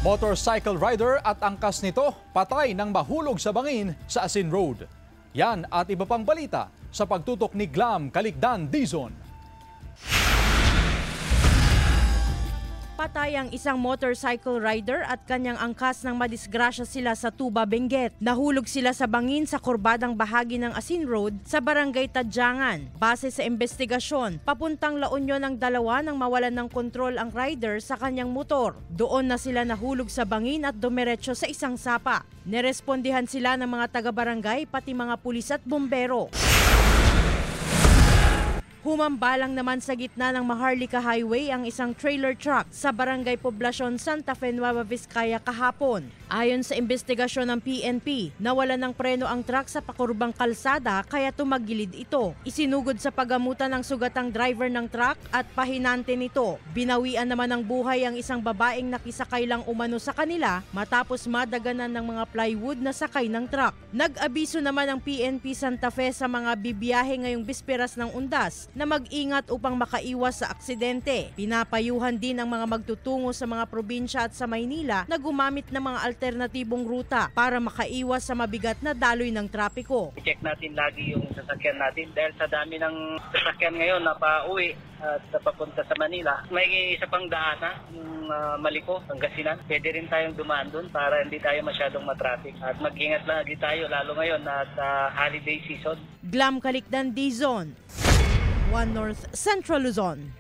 Motorcycle rider at angkas nito patay nang mahulog sa bangin sa Asin Road. Yan at iba pang balita sa pagtutok ni Glam Calicdan Dizon. Patay ang isang motorcycle rider at kanyang angkas nang madisgrasya sila sa Tuba, Benguet. Nahulog sila sa bangin sa kurbadang bahagi ng Asin Road sa Barangay Tadyangan. Base sa investigasyon, papuntang La Union ang dalawa nang mawalan ng kontrol ang rider sa kanyang motor. Doon na sila nahulog sa bangin at dumiretso sa isang sapa. Nerespondihan sila ng mga taga-barangay pati mga pulis at bombero. Humambalang naman sa gitna ng Maharlika Highway ang isang trailer truck sa Barangay Poblacion, Santa Fe, Nueva Vizcaya kahapon. Ayon sa investigasyon ng PNP, nawalan ng preno ang truck sa pakurbang kalsada kaya tumagilid ito. Isinugod sa paggamutan ng sugatang driver ng truck at pahinante nito. Binawian naman ng buhay ang isang babaeng nakisakay lang umano sa kanila matapos madaganan ng mga plywood na sakay ng truck. Nag-abiso naman ang PNP Santa Fe sa mga bibiyahe ngayong bisperas ng Undas na mag-ingat upang makaiwas sa aksidente. Pinapayuhan din ang mga magtutungo sa mga probinsya at sa Maynila na gumamit ng mga alternatibong ruta para makaiwas sa mabigat na daloy ng trapiko. I-check natin lagi yung sasakyan natin dahil sa dami ng sasakyan ngayon na pauwi at papunta sa Manila. May isa pang daanan, yung Maliko, Pangasinan. Pwede rin tayong dumaan doon para hindi tayo masyadong matraffic. At mag-ingat lagi tayo lalo ngayon at holiday season. Glam Calicdan Dizon, One North Central Luzon.